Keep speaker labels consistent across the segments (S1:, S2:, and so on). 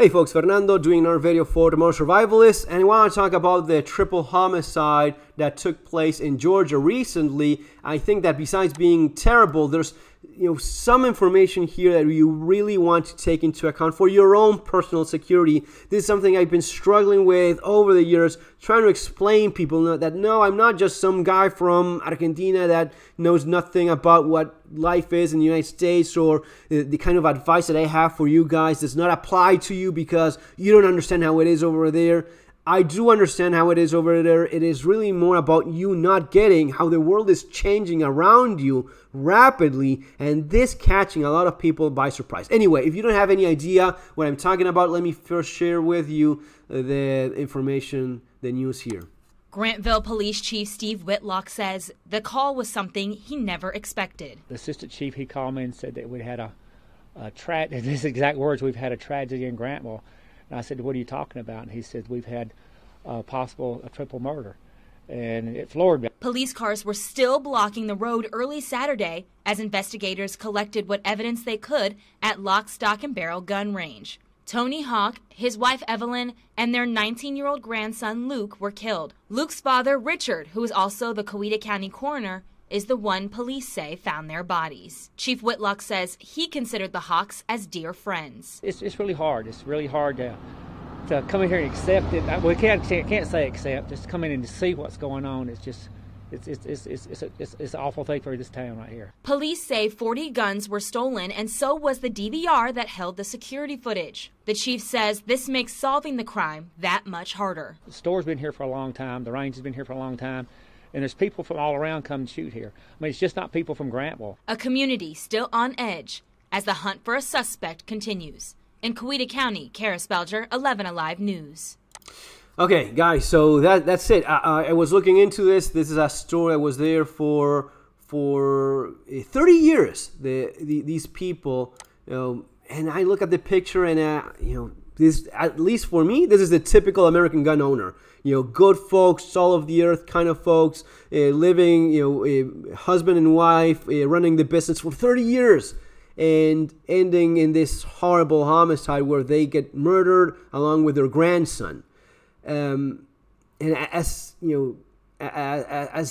S1: Hey folks, Fernando doing another video for the Modern Survivalist, and I want to talk about the triple homicide that took place in Georgia recently. I think that besides being terrible, there's some information here that you really want to take into account for your own personal security. This is something I've been struggling with over the years, trying to explain people that no, I'm not just some guy from Argentina that knows nothing about what life is in the United States, or the kind of advice that I have for you guys does not apply to you because you don't understand how it is over there. I do understand how it is over there. It is really more about you not getting how the world is changing around you rapidly, and this catching a lot of people by surprise. Anyway, if you don't have any idea what I'm talking about, let me first share with you the information, the news here.
S2: Grantville Police Chief Steve Whitlock says the call was something he never expected.
S3: The assistant chief, he called me and said that we had his exact words, we've had a tragedy in Grantville. And I said, what are you talking about? And he said, we've had a triple murder. And it floored me.
S2: Police cars were still blocking the road early Saturday as investigators collected what evidence they could at Lock, Stock, and Barrel gun range. Tony Hawk, his wife Evelyn, and their 19-year-old grandson Luke were killed. Luke's father, Richard, who is also the Coweta County coroner, is the one police say found their bodies. Chief Whitlock says he considered the Hawks as dear friends.
S3: It's really hard. It's really hard to come in here and accept it. We can't say accept. Just come in and see what's going on. It's an awful thing for this town right here.
S2: Police say 40 guns were stolen, and so was the DVR that held the security footage. The chief says this makes solving the crime that much harder.
S3: The store's been here for a long time. The range has been here for a long time. And there's people from all around come to shoot here. I mean, it's just not people from Grantville.
S2: A community still on edge as the hunt for a suspect continues. In Coweta County, Kara Spelger, 11 Alive News.
S1: Okay, guys, so that's it. I was looking into this. This is a store that was there for 30 years. These people, and I look at the picture, and this, at least for me, this is the typical American gun owner. Good folks, salt of the earth kind of folks, living, husband and wife, running the business for 30 years. And ending in this horrible homicide where they get murdered along with their grandson. And as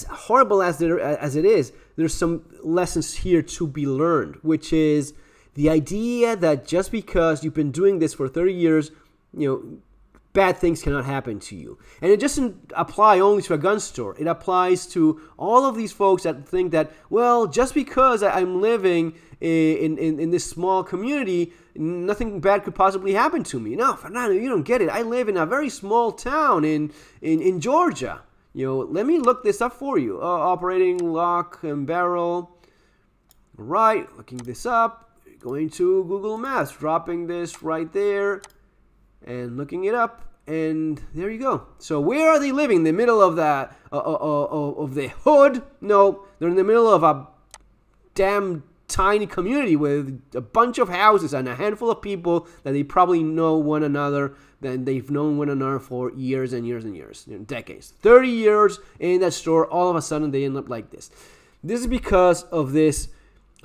S1: horrible as it is, there's some lessons here to be learned, which is the idea that just because you've been doing this for 30 years, bad things cannot happen to you. And it doesn't apply only to a gun store. It applies to all of these folks that think that, well, just because I'm living in this small community, nothing bad could possibly happen to me. No, Fernando, you don't get it. I live in a very small town in Georgia. Let me look this up for you. Operating Lock and Barrel. All right, looking this up. Going to Google Maps, dropping this right there, and looking it up. And there you go. So where are they living? In the middle of the hood? No, they're in the middle of a damn tiny community with a bunch of houses and a handful of people that they probably know one another. Then they've known one another for years and years and years, decades. 30 years in that store, all of a sudden they end up like this. This is because of this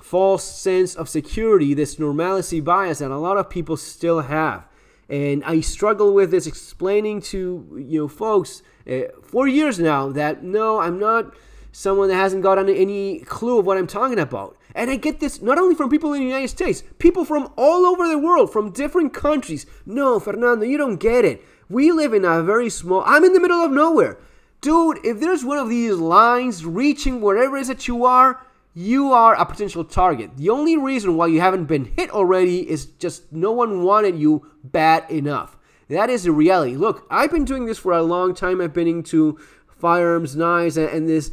S1: false sense of security, this normalcy bias that a lot of people still have. And I struggle with this, explaining to folks for years now that no, I'm not someone that hasn't got any clue of what I'm talking about. And I get this not only from people in the United States, people from all over the world, from different countries. No, Fernando, you don't get it. We live in a very small, I'm in the middle of nowhere. Dude, if there's one of these lines reaching wherever it is that you are a potential target. The only reason why you haven't been hit already is just no one wanted you bad enough. That is the reality. Look, I've been doing this for a long time. I've been into firearms, knives, and this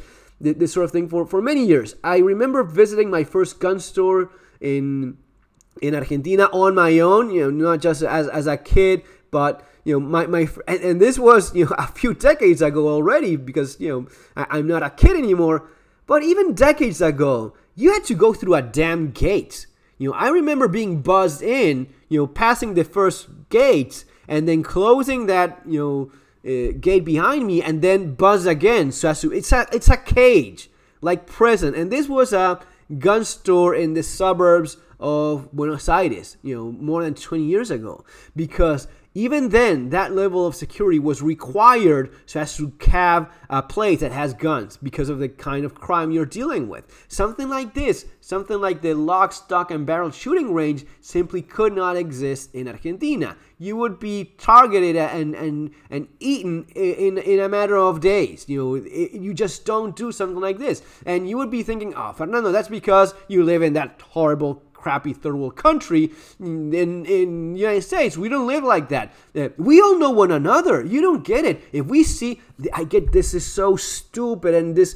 S1: sort of thing for many years. I remember visiting my first gun store in Argentina on my own, not just as a kid, but and this was a few decades ago already, because I'm not a kid anymore. But even decades ago, you had to go through a damn gate. I remember being buzzed in, passing the first gate and then closing that, gate behind me and then buzz again. So it's a cage, like prison. And this was a gun store in the suburbs of Buenos Aires, more than 20 years ago, because even then, that level of security was required so as to have a place that has guns because of the kind of crime you're dealing with. Something like this, something like the lock, stock, and barrel shooting range simply could not exist in Argentina. You would be targeted and eaten in a matter of days. You just don't do something like this. And you would be thinking, oh, Fernando, that's because you live in that horrible crappy third world country in the United States. We don't live like that. We all know one another. You don't get it. If we see, I get this is so stupid, and this,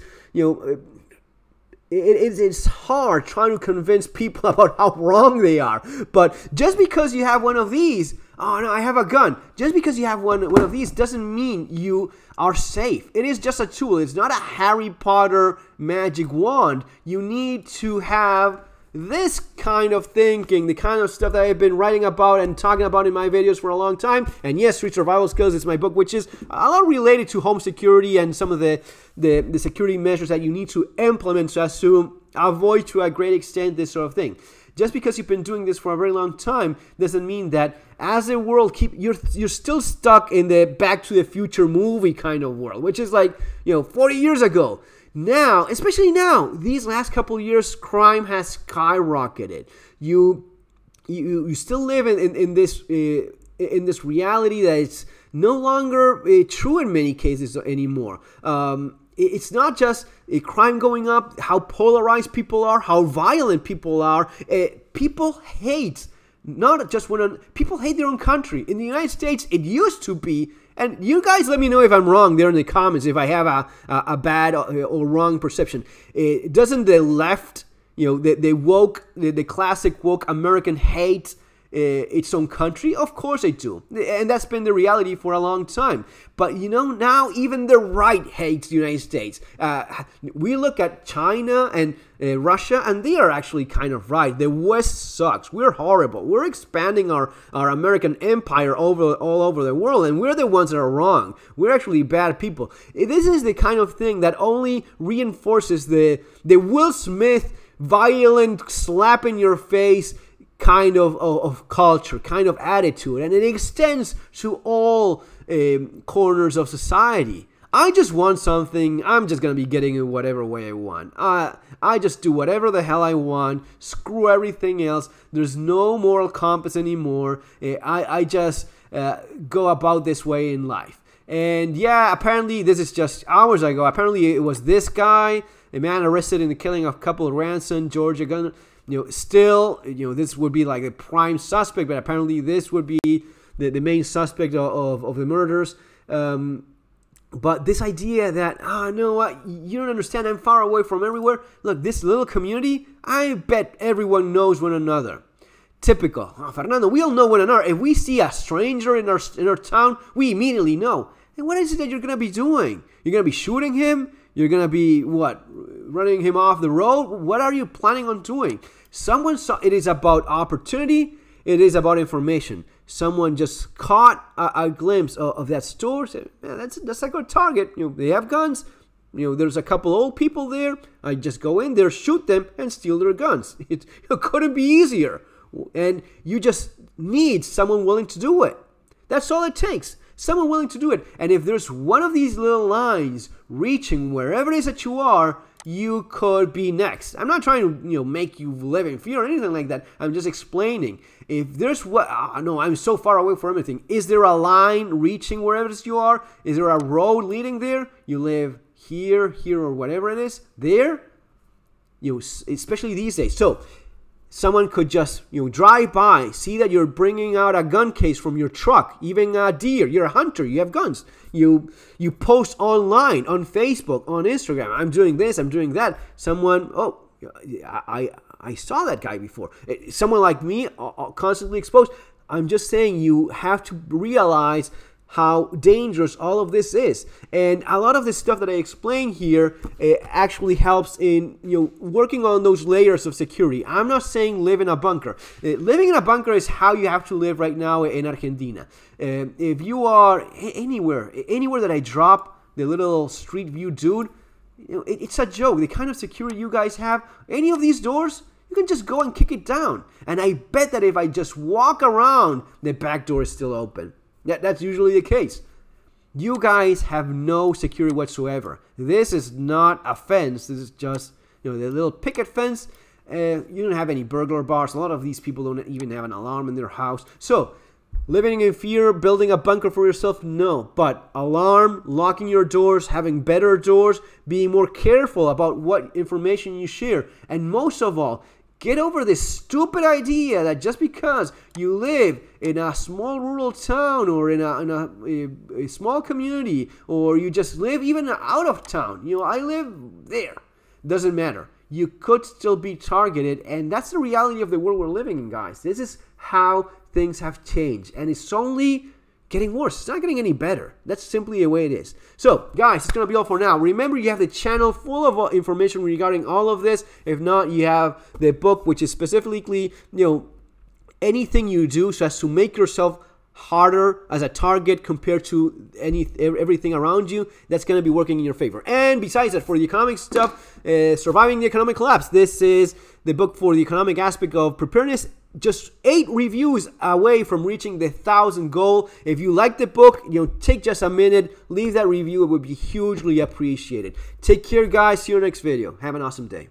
S1: it's hard trying to convince people about how wrong they are. But just because you have one of these, oh no, I have a gun. Just because you have one of these doesn't mean you are safe. It is just a tool. It's not a Harry Potter magic wand. You need to have this kind of thinking, the kind of stuff that I've been writing about and talking about in my videos for a long time. And yes, Street Survival Skills is my book, which is a lot related to home security and some of the security measures that you need to implement so as to avoid to a great extent this sort of thing. Just because you've been doing this for a very long time doesn't mean that as the world you're still stuck in the Back to the Future movie kind of world, which is like 40 years ago. Now, especially now, these last couple of years, crime has skyrocketed. You still live in this reality that it's no longer true in many cases anymore. It's not just a crime going up, how polarized people are, how violent people are. People hate not just people hate their own country. In the United States, it used to be. And you guys let me know if I'm wrong there in the comments, if I have a bad or wrong perception. Doesn't the left, the classic woke American hate its own country? Of course they do. And that's been the reality for a long time. But now even the right hates the United States. We look at China and Russia, and they are actually kind of right. The West sucks. We're horrible. We're expanding our American empire all over the world, and we're the ones that are wrong. We're actually bad people. This is the kind of thing that only reinforces the Will Smith violent slap in your face kind of culture, kind of attitude, and it extends to all corners of society. I just want something, I'm just going to be getting it whatever way I want. I just do whatever the hell I want, screw everything else. There's no moral compass anymore. I just go about this way in life. And yeah, apparently this is just hours ago. Apparently it was this guy, a man arrested in the killing of a couple of Ransom, Georgia gun. Still, this would be like a prime suspect, but apparently this would be the main suspect of the murders. But this idea that, no, what, you don't understand, I'm far away from everywhere. Look, this little community, I bet everyone knows one another. Typical. Fernando, we all know one another. If we see a stranger in our town, we immediately know. And what is it that you're going to be doing? You're going to be shooting him? You're going to be, running him off the road? What are you planning on doing? Someone saw, it is about opportunity. It is about information. Someone just caught a glimpse of that store. Said, man, that's a good target. They have guns. There's a couple old people there. I just go in there, shoot them, and steal their guns. It couldn't be easier. And you just need someone willing to do it. That's all it takes. Someone willing to do it. And if there's one of these little lines reaching wherever it is that you are, you could be next. I'm not trying to, make you live in fear or anything like that. I'm just explaining. If there's I'm so far away from everything. Is there a line reaching wherever it is you are? Is there a road leading there? You live here, or whatever it is. There, especially these days. So someone could just, drive by, see that you're bringing out a gun case from your truck, even a deer. You're a hunter. You have guns. You post online, on Facebook, on Instagram. I'm doing this. I'm doing that. Someone, I saw that guy before. Someone like me, constantly exposed. I'm just saying you have to realize how dangerous all of this is. And a lot of this stuff that I explain here actually helps in working on those layers of security. I'm not saying live in a bunker. Living in a bunker is how you have to live right now in Argentina. If you are anywhere that I drop the little street view dude, it's a joke. The kind of security you guys have, any of these doors, you you can just go and kick it down. And I bet that if I just walk around, the back door is still open. That's usually the case. You guys have no security whatsoever. This is not a fence. This is just, the little picket fence. You don't have any burglar bars. A lot of these people don't even have an alarm in their house. So, living in fear, building a bunker for yourself, no. But alarm, locking your doors, having better doors, being more careful about what information you share. And most of all, get over this stupid idea that just because you live in a small rural town or in a small community, or you just live even out of town, I live there, doesn't matter. You could still be targeted, and that's the reality of the world we're living in, guys. This is how things have changed, and it's only getting worse. It's not getting any better. That's simply the way it is. So, guys, it's going to be all for now. Remember, you have the channel full of information regarding all of this. If not, you have the book, which is specifically, anything you do so as to make yourself harder as a target compared to everything around you, that's going to be working in your favor. And besides that, for the economic stuff, Surviving the Economic Collapse, this is the book for the economic aspect of preparedness. Just 8 reviews away from reaching the 1,000 goal. If you like the book, take just a minute, leave that review. It would be hugely appreciated. Take care, guys. See you in the next video. Have an awesome day.